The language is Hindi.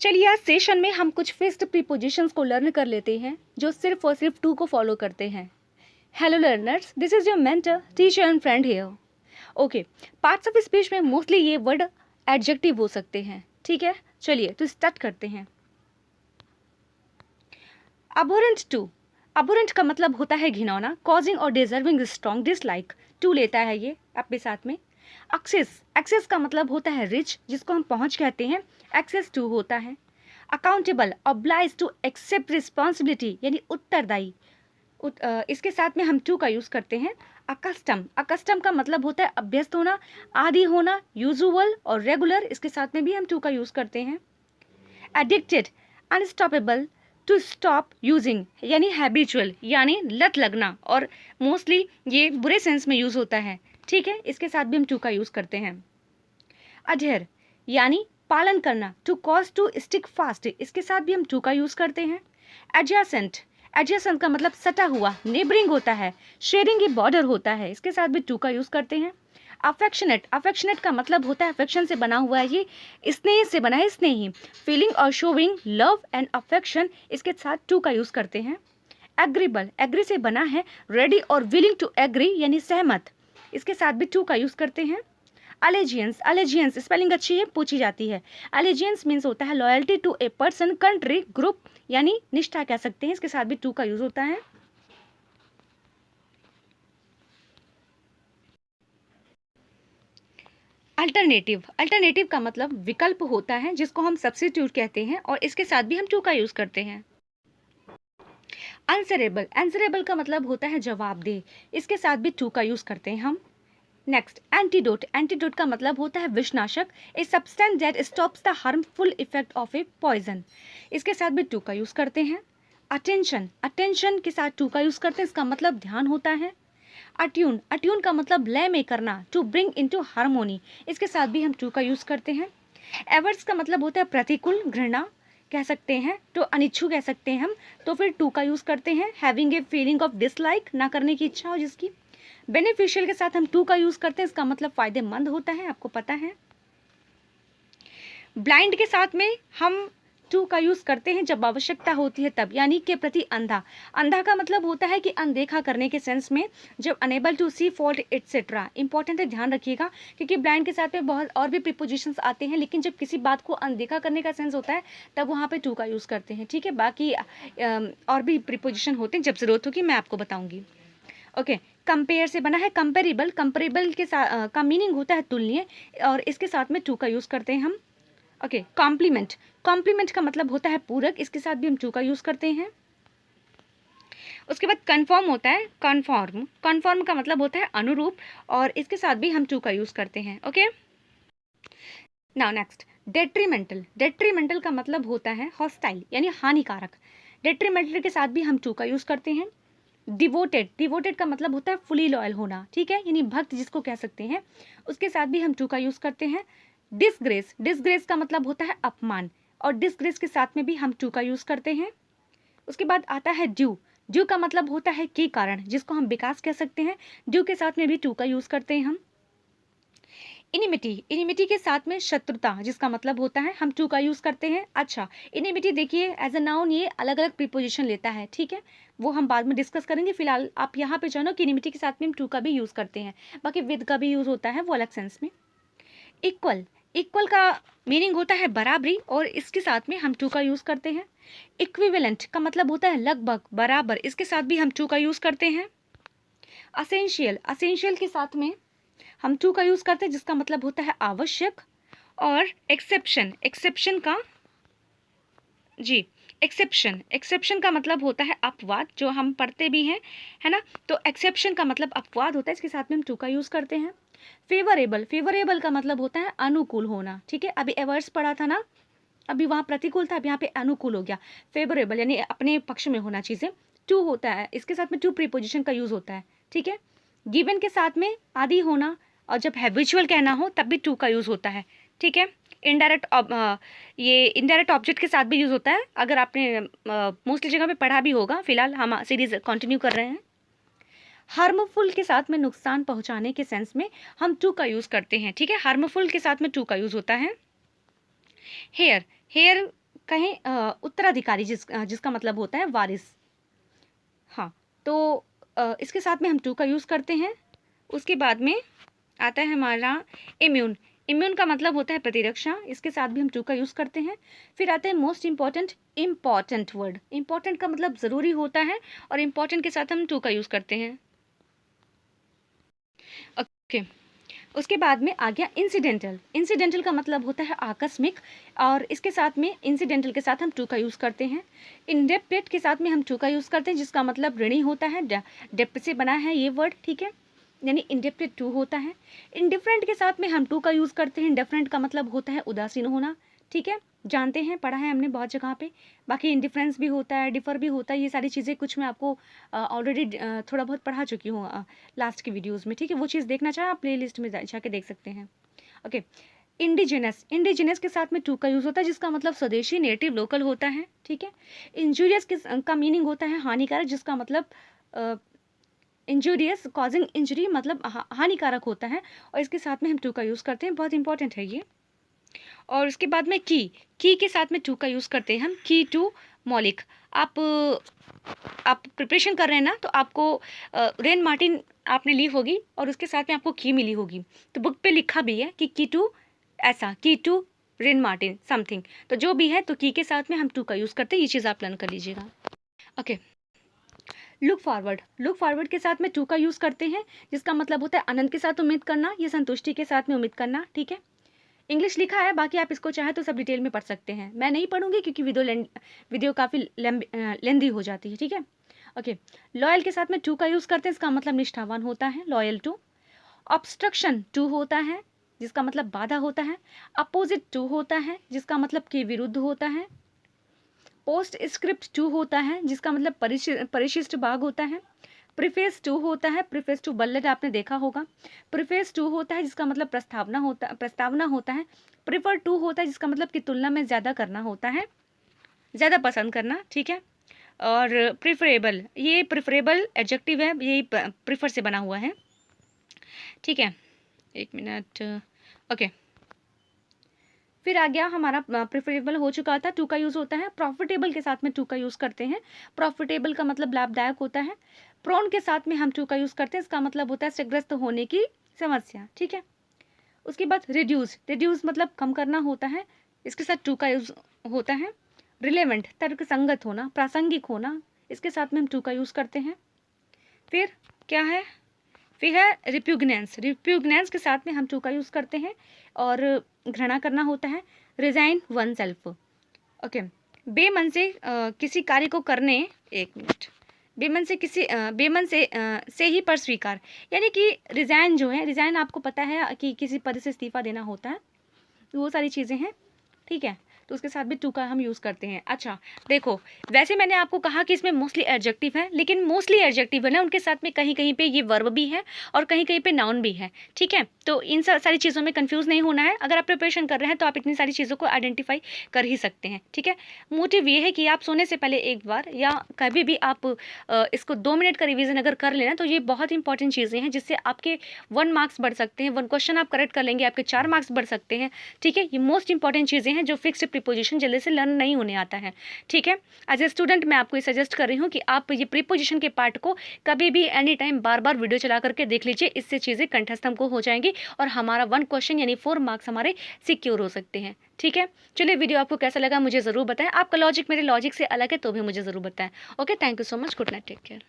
चलिए आज सेशन में हम कुछ फिक्स्ड प्रीपोजिशंस को लर्न कर लेते हैं जो सिर्फ और सिर्फ टू को फॉलो करते हैं। Hello learners, this is your mentor, teacher and friend here. Okay, parts of speech में मोस्टली ये वर्ड एडजेक्टिव हो सकते हैं। ठीक है, चलिए तो स्टार्ट करते हैं। अबोरेंट टू, अबोरेंट का मतलब होता है घिनौना, कॉजिंग और डिजर्विंग स्ट्रॉन्ग डिसलाइक, टू लेता है ये अपने साथ में। एक्सेस, एक्सेस का मतलब होता है रिच, जिसको हम पहुंच कहते हैं, एक्सेस टू होता है। Accountable, oblige to accept responsibility यानी उत्तरदायी, इसके साथ में हम टू का यूज करते हैं। अकस्टम, अकस्टम का मतलब होता है अभ्यस्त होना, आदि होना, यूजुअल और रेगुलर, इसके साथ में भी हम टू का यूज करते हैं। Addicted, unstoppable, to stop using यानी हैबिचुअल यानी लत लगना, और मोस्टली ये बुरे सेंस में यूज होता है। ठीक है, इसके साथ भी हम टू का यूज करते हैं। अधेर यानी पालन करना, to cause to stick fast, इसके साथ भी हम टू का यूज करते हैं। एडजेसेंट, एडजेसेंट का मतलब सटा हुआ, नेबरिंग होता है, शेयरिंग ये बॉर्डर होता है, इसके साथ भी टू का यूज करते हैं। अफेक्शनेट, अफेक्शनेट का मतलब होता है अफेक्शन से बना हुआ है, ये स्नेह से बना है, स्नेही, फीलिंग और शोविंग लव एंड अफेक्शन, इसके साथ टू का यूज करते हैं। एग्रीबल, एग्री से बना है, रेडी और विलिंग टू एग्री यानी सहमत, इसके साथ भी टू का यूज करते हैं। अलेजियंस, अलेजियंस स्पेलिंग अच्छी है, पूछी जाती है। अलेजियंस मीन्स होता है loyalty to a person, country, group यानी निष्ठा कह सकते हैं, इसके साथ भी टू का यूज होता है। अल्टरनेटिव, अल्टरनेटिव का मतलब विकल्प होता है, जिसको हम सब्स्टिट्यूट कहते हैं, और इसके साथ भी हम टू का यूज करते हैं। आंसरेबल, आंसरेबल का मतलब होता है जवाबदेह, इसके साथ भी टू का यूज करते हैं हम। नेक्स्ट, एंटीडोट, एंटीडोट का मतलब होता है विषनाशक, a substance that stops the harmful effect of a poison, इसके साथ भी टू का यूज करते हैं। अटेंशन, अटेंशन के साथ टू का यूज करते हैं, इसका मतलब ध्यान होता है। अट्यून, अट्यून का मतलब लय में करना, टू ब्रिंग इनटू हार्मोनी, इसके साथ भी हम टू का यूज करते हैं। एवर्स का मतलब होता है प्रतिकूल, घृणा कह सकते हैं, तो अनिच्छु कह सकते हैं हम, तो फिर टू का यूज करते हैं। Having a feeling of dislike, ना करने की इच्छा हो जिसकी। बेनिफिशियल के साथ हम टू का यूज करते हैं, इसका मतलब फायदेमंद होता है, आपको पता है। ब्लाइंड के साथ में हम टू का यूज करते हैं जब आवश्यकता होती है तब, यानी के प्रति अंधा, अंधा का मतलब होता है कि अनदेखा करने के सेंस में, जब unable to see fault etcetera, important है, ध्यान रखिएगा, क्योंकि ब्लाइंड के साथ में बहुत और भी प्रीपोजिशंस आते हैं, लेकिन जब किसी बात को अनदेखा करने का सेंस होता है तब वहाँ पे टू का यूज करते हैं। ठीक है, बाकी और भी प्रीपोजिशन होते हैं, जब जरूरत होगी मैं आपको बताऊंगी। ओके, कंपेयर से बना है, कंपेरेबल, कंपेरेबल के साथ का मीनिंग होता है तुलनीय, और इसके साथ में टू का यूज करते हैं हम। ओके, कॉम्प्लीमेंट, कॉम्प्लीमेंट का मतलब होता है पूरक, इसके साथ भी हम टू का यूज करते हैं। उसके बाद कन्फर्म होता है, कन्फॉर्म, कन्फर्म का मतलब होता है अनुरूप, और इसके साथ भी हम टू का यूज करते हैं। Okay, now next, detrimental, detrimental का मतलब होता है हॉस्टाइल यानी हानिकारक, डेट्रीमेंटल के साथ भी हम टू का यूज करते हैं। डिवोटेड, डिवोटेड का मतलब होता है फुली लॉयल होना, ठीक है, यानी भक्त जिसको कह सकते हैं, उसके साथ भी हम टू का यूज करते हैं। डिसग्रेस, डिसग्रेस का मतलब होता है अपमान, और डिसग्रेस के साथ में भी हम टू का यूज करते हैं। उसके बाद आता है ड्यू, ड्यू का मतलब होता है के कारण, जिसको हम विकास कह सकते हैं, ड्यू के साथ में भी टू का यूज करते हैं हम। इनिमिटी, इनिमिटी के साथ में शत्रुता, जिसका मतलब होता है, हम टू का यूज करते हैं। अच्छा, इनिमिटी देखिए एज अ नाउन ये अलग अलग प्रीपोजिशन लेता है, ठीक है, वो हम बाद में डिस्कस करेंगे, फिलहाल आप यहाँ पे जानो कि इनिमिटी के साथ में हम टू का भी यूज करते हैं, बाकी विद का भी यूज होता है, वो अलग सेंस में। इक्वल, इक्वल का मीनिंग होता है बराबरी, और इसके साथ में हम टू का यूज करते हैं। इक्विवेलेंट का मतलब होता है लगभग, बराबर, इसके साथ भी हम टू का यूज करते हैं। असेंशियल, असेंशियल के साथ में हम टू का यूज करते हैं, जिसका मतलब होता है आवश्यक। और एक्सेप्शन, एक्सेप्शन का, जी, एक्सेप्शन, एक्सेप्शन का मतलब होता है अपवाद, जो हम पढ़ते भी हैं, है ना, तो एक्सेप्शन का मतलब अपवाद होता है, इसके साथ में हम टू का यूज करते हैं। फेवरेबल, फेवरेबल का मतलब होता है अनुकूल होना, ठीक है, अभी एवर्स पढ़ा था ना, अभी वहाँ प्रतिकूल था, अब यहाँ पे अनुकूल हो गया। फेवरेबल यानी अपने पक्ष में होना चीज़ें, टू होता है, इसके साथ में टू प्रीपोजिशन का यूज होता है, ठीक है। गिवन के साथ में आदि होना, और जब हैबिचुअल कहना हो तब भी टू का यूज होता है, ठीक है। इनडायरेक्ट, ये इनडायरेक्ट ऑब्जेक्ट के साथ भी यूज होता है, अगर आपने मोस्टली जगह पे पढ़ा भी होगा, फिलहाल हम सीरीज कंटिन्यू कर रहे हैं। हार्मफुल के साथ में नुकसान पहुंचाने के सेंस में हम टू का यूज करते हैं, ठीक है, हार्मफुल के साथ में टू का यूज होता है। हेयर, हेयर कहें उत्तराधिकारी, जिसका मतलब होता है वारिस। हाँ, तो इसके साथ में हम टू का यूज़ करते हैं। उसके बाद में आता है हमारा इम्यून। इम्यून का मतलब होता है प्रतिरक्षा, इसके साथ भी हम टू का यूज़ करते हैं। फिर आता है मोस्ट इम्पॉर्टेंट वर्ड। इम्पॉर्टेंट का मतलब ज़रूरी होता है और इम्पॉर्टेंट के साथ हम टू का यूज़ करते हैं। ओके, उसके बाद में आ गया इंसिडेंटल। इंसिडेंटल का मतलब होता है आकस्मिक, और इसके साथ में इंसिडेंटल के साथ हम टू का यूज़ करते हैं। इंडेप्टेड के साथ में हम टू का यूज़ करते हैं, जिसका मतलब ऋणी होता है। डेप्ट से बना है ये वर्ड, ठीक है, यानी इंडेप्टेड टू होता है। इंडिफरेंट के साथ में हम टू का यूज़ करते हैं। इंडिफरेंट का मतलब होता है उदासीन होना, ठीक है, जानते हैं, पढ़ा है हमने बहुत जगह पे। बाकी इंडिफरेंस भी होता है, डिफर भी होता है, ये सारी चीज़ें कुछ मैं आपको ऑलरेडी थोड़ा बहुत पढ़ा चुकी हूँ लास्ट की वीडियोज़ में, ठीक है। वो चीज़ देखना चाहे आप प्ले लिस्ट में जाके देख सकते हैं। Okay, indigenous. इंडिजिनस के साथ में टू का यूज़ होता है, जिसका मतलब स्वदेशी, नेटिव, लोकल होता है, ठीक है। इंजूरियस का मीनिंग होता है हानिकारक, जिसका मतलब इंजूरियस, कॉजिंग इंजरी, मतलब हानिकारक होता है, और इसके साथ में हम टू का यूज़ करते हैं, बहुत इंपॉर्टेंट है ये। और उसके बाद में की के साथ में टू का यूज़ करते हैं हम। की टू मौलिक। आप प्रिपरेशन कर रहे हैं ना, तो आपको रेन मार्टिन आपने ली होगी और उसके साथ में आपको की मिली होगी, तो बुक पे लिखा भी है कि की टू ऐसा, की टू रेन मार्टिन समथिंग, तो जो भी है, तो की के साथ में हम टू का यूज़ करते हैं। ये चीज़ आप लर्न कर लीजिएगा। Okay, look forward. Look forward के साथ में टू का यूज़ करते हैं, जिसका मतलब होता है आनंद के साथ उम्मीद करना, ये संतुष्टि के साथ में उम्मीद करना, ठीक है। इंग्लिश लिखा है, बाकी आप इसको चाहे तो सब डिटेल में पढ़ सकते हैं, मैं नहीं पढ़ूंगी क्योंकि वीडियो काफ़ी लेंदी हो जाती है, ठीक है। ओके, लॉयल के साथ में टू का यूज़ करते हैं, इसका मतलब निष्ठावान होता है, लॉयल टू। ऑब्स्ट्रक्शन टू होता है, जिसका मतलब बाधा होता है। अपोजिट टू होता है, जिसका मतलब के विरुद्ध होता है। पोस्ट स्क्रिप्ट टू होता है, जिसका मतलब परिशिष्ट भाग होता है। प्रीफेस टू होता है, प्रीफेस टू बल्लेट आपने देखा होगा। प्रीफेस टू होता है, जिसका मतलब प्रस्तावना होता है। प्रीफर टू होता है, जिसका मतलब कि तुलना में ज़्यादा करना होता है, ज़्यादा पसंद करना, ठीक है। और प्रिफरेबल, ये प्रिफरेबल एडजेक्टिव है, यही प्रीफर से बना हुआ है, ठीक है। एक मिनट, ओके। फिर आ गया हमारा प्रेफरेबल हो चुका था, टू का यूज़ होता है। प्रॉफिटेबल के साथ में टू का यूज़ करते हैं। प्रॉफिटेबल का मतलब लाभदायक होता है। प्रोन के साथ में हम टू का यूज़ करते हैं, इसका मतलब होता है ग्रस्त होने की समस्या, ठीक है। उसके बाद रिड्यूस। रिड्यूस मतलब कम करना होता है, इसके साथ टू का यूज़ होता है। रिलेवेंट, तर्क संगत होना, प्रासंगिक होना, इसके साथ में हम टू का यूज़ करते हैं। फिर क्या है, फिर है रिप्यूगनेंस। रिप्यूगनेंस के साथ में हम टू का यूज़ करते हैं, और घृणा करना होता है। Resign one self. ओके, बेमन से किसी कार्य को करने, एक मिनट, बेमन से ही पर स्वीकार, यानी कि रिजाइन जो है, रिजाइन आपको पता है कि किसी पद से इस्तीफा देना होता है, वो सारी चीज़ें हैं, ठीक है। तो उसके साथ भी टू का हम यूज़ करते हैं। अच्छा देखो, वैसे मैंने आपको कहा कि इसमें मोस्टली एडजेक्टिव है, लेकिन मोस्टली एडजेक्टिव है ना, उनके साथ में कहीं कहीं पे ये वर्ब भी है और कहीं कहीं पे नाउन भी है, ठीक है। तो इन सारी चीज़ों में कंफ्यूज नहीं होना है। अगर आप प्रिपरेशन कर रहे हैं तो आप इतनी सारी चीज़ों को आइडेंटिफाई कर ही सकते हैं, ठीक है। मोटिव ये है कि आप सोने से पहले एक बार या कभी भी आप इसको 2 मिनट का रिविज़न अगर कर लेना, तो ये बहुत इंपॉर्टेंट चीज़ें हैं, जिससे आपके 1 मार्क्स बढ़ सकते हैं। 1 क्वेश्चन आप करेक्ट कर लेंगे, आपके 4 मार्क्स बढ़ सकते हैं, ठीक है। ये मोस्ट इंपॉर्टेंट चीज़ें हैं जो फिक्स्ड प्रीपोजिशन जल्दी से लर्न नहीं होने आता है, ठीक है। एज ए स्टूडेंट मैं आपको ये सजेस्ट कर रही हूँ कि आप ये प्रीपोजिशन के पार्ट को कभी भी एनी टाइम बार बार वीडियो चला करके देख लीजिए, इससे चीज़ें कंठस्थ हमको हो जाएंगी और हमारा 1 क्वेश्चन यानी 4 मार्क्स हमारे सिक्योर हो सकते हैं, ठीक है। चलिए, वीडियो आपको कैसा लगा मुझे ज़रूर बताएं। आपका लॉजिक मेरे लॉजिक से अलग है तो भी मुझे ज़रूर बताएं। Okay, thank you so much, good night, take care.